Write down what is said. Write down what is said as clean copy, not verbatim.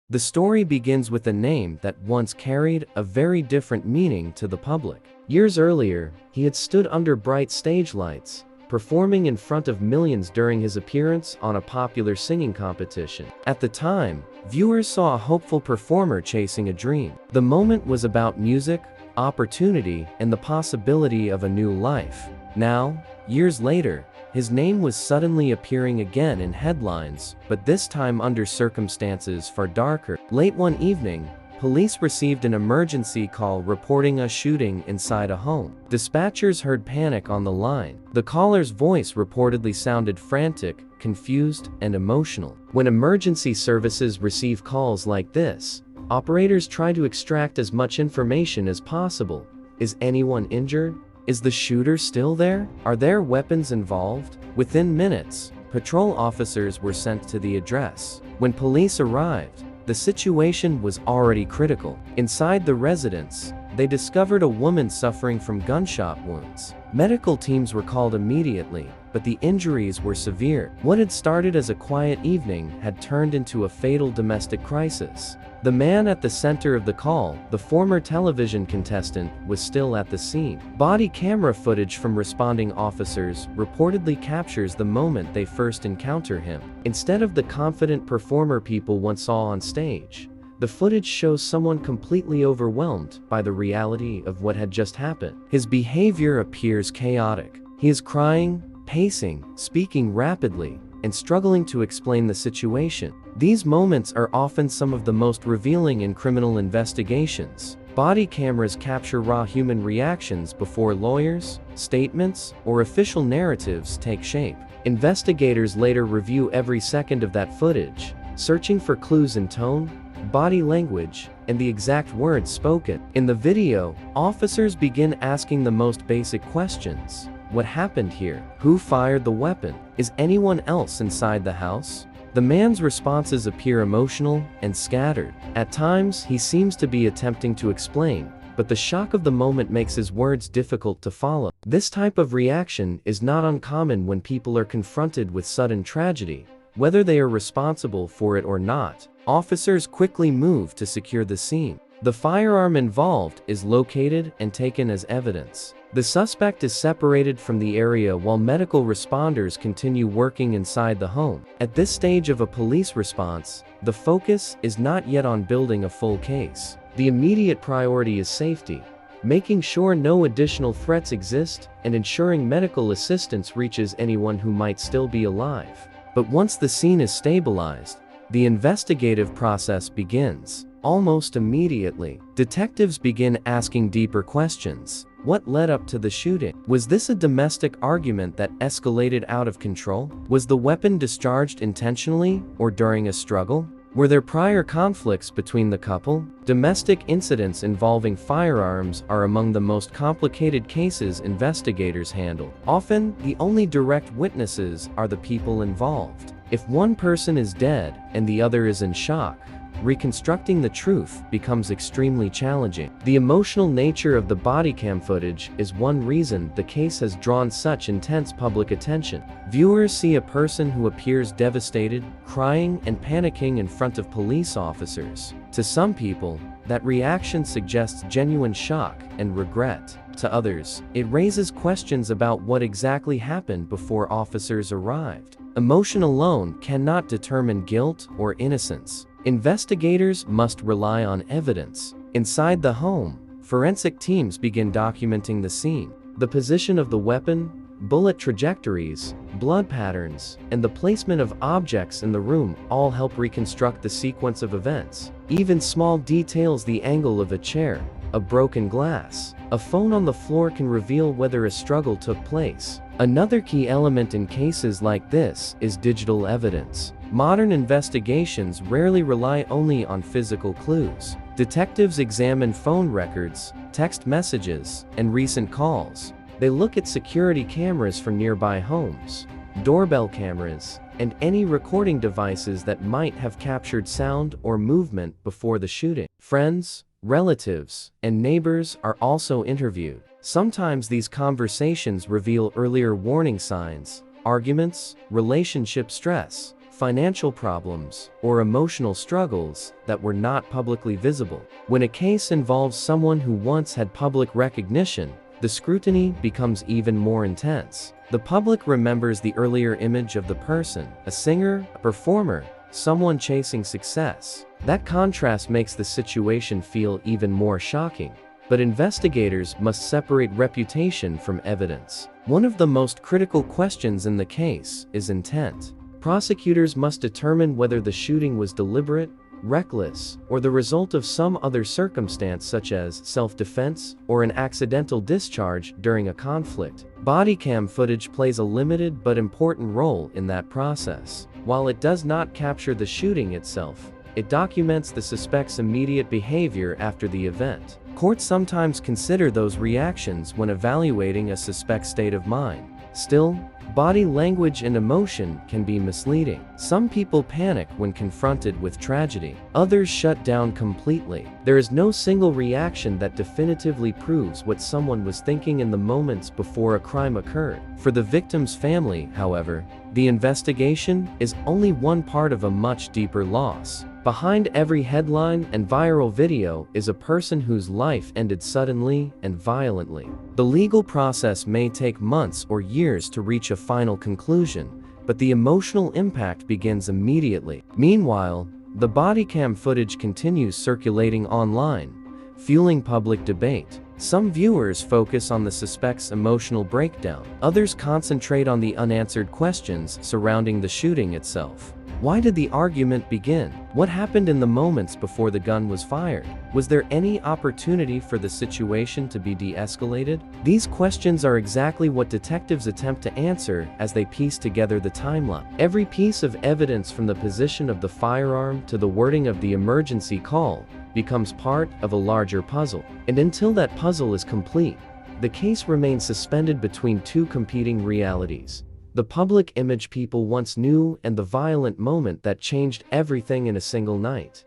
The story begins with a name that once carried a very different meaning to the public. Years earlier, he had stood under bright stage lights, performing in front of millions during his appearance on a popular singing competition. At the time, viewers saw a hopeful performer chasing a dream. The moment was about music, opportunity, and the possibility of a new life. Now, years later, his name was suddenly appearing again in headlines, but this time under circumstances far darker. Late one evening, police received an emergency call reporting a shooting inside a home. Dispatchers heard panic on the line. The caller's voice reportedly sounded frantic, confused, and emotional. When emergency services receive calls like this, operators try to extract as much information as possible. Is anyone injured? Is the shooter still there? Are there weapons involved? Within minutes, patrol officers were sent to the address. When police arrived, the situation was already critical. Inside the residence, they discovered a woman suffering from gunshot wounds. Medical teams were called immediately, but the injuries were severe. What had started as a quiet evening had turned into a fatal domestic crisis. The man at the center of the call, the former television contestant, was still at the scene. Body camera footage from responding officers reportedly captures the moment they first encounter him. Instead of the confident performer people once saw on stage, the footage shows someone completely overwhelmed by the reality of what had just happened. His behavior appears chaotic. He is crying, pacing, speaking rapidly, and struggling to explain the situation. These moments are often some of the most revealing in criminal investigations. Body cameras capture raw human reactions before lawyers, statements, or official narratives take shape. Investigators later review every second of that footage, searching for clues in tone, body language, and the exact words spoken. In the video, officers begin asking the most basic questions. What happened here? Who fired the weapon? Is anyone else inside the house? The man's responses appear emotional and scattered. At times, he seems to be attempting to explain, but the shock of the moment makes his words difficult to follow. This type of reaction is not uncommon when people are confronted with sudden tragedy. Whether they are responsible for it or not, officers quickly move to secure the scene. The firearm involved is located and taken as evidence. The suspect is separated from the area while medical responders continue working inside the home. At this stage of a police response, the focus is not yet on building a full case. The immediate priority is safety, making sure no additional threats exist and ensuring medical assistance reaches anyone who might still be alive. But once the scene is stabilized, the investigative process begins. Almost immediately, detectives begin asking deeper questions. What led up to the shooting? Was this a domestic argument that escalated out of control? Was the weapon discharged intentionally or during a struggle? Were there prior conflicts between the couple? Domestic incidents involving firearms are among the most complicated cases investigators handle. Often, the only direct witnesses are the people involved. If one person is dead and the other is in shock, reconstructing the truth becomes extremely challenging. The emotional nature of the bodycam footage is one reason the case has drawn such intense public attention. Viewers see a person who appears devastated, crying, and panicking in front of police officers. To some people, that reaction suggests genuine shock and regret. To others, it raises questions about what exactly happened before officers arrived. Emotion alone cannot determine guilt or innocence. Investigators must rely on evidence. Inside the home, forensic teams begin documenting the scene. The position of the weapon, bullet trajectories, blood patterns, and the placement of objects in the room all help reconstruct the sequence of events. Even small details, the angle of a chair, a broken glass, a phone on the floor, can reveal whether a struggle took place. Another key element in cases like this is digital evidence. Modern investigations rarely rely only on physical clues. Detectives examine phone records, text messages, and recent calls. They look at security cameras from nearby homes, doorbell cameras, and any recording devices that might have captured sound or movement before the shooting. Friends, relatives, and neighbors are also interviewed. Sometimes these conversations reveal earlier warning signs, arguments, relationship stress, financial problems, or emotional struggles that were not publicly visible. When a case involves someone who once had public recognition, the scrutiny becomes even more intense. The public remembers the earlier image of the person, a singer, a performer, someone chasing success. That contrast makes the situation feel even more shocking. But investigators must separate reputation from evidence. One of the most critical questions in the case is intent. Prosecutors must determine whether the shooting was deliberate, reckless, or the result of some other circumstance such as self-defense or an accidental discharge during a conflict. Bodycam footage plays a limited but important role in that process. While it does not capture the shooting itself, it documents the suspect's immediate behavior after the event. Courts sometimes consider those reactions when evaluating a suspect's state of mind. Still, body language and emotion can be misleading. Some people panic when confronted with tragedy. Others shut down completely. There is no single reaction that definitively proves what someone was thinking in the moments before a crime occurred. For the victim's family, however, the investigation is only one part of a much deeper loss. Behind every headline and viral video is a person whose life ended suddenly and violently. The legal process may take months or years to reach a final conclusion, but the emotional impact begins immediately. Meanwhile, the bodycam footage continues circulating online, fueling public debate. Some viewers focus on the suspect's emotional breakdown. Others concentrate on the unanswered questions surrounding the shooting itself. Why did the argument begin? What happened in the moments before the gun was fired? Was there any opportunity for the situation to be de-escalated? These questions are exactly what detectives attempt to answer as they piece together the timeline. Every piece of evidence, from the position of the firearm to the wording of the emergency call, becomes part of a larger puzzle. And until that puzzle is complete, the case remains suspended between two competing realities: the public image people once knew and the violent moment that changed everything in a single night.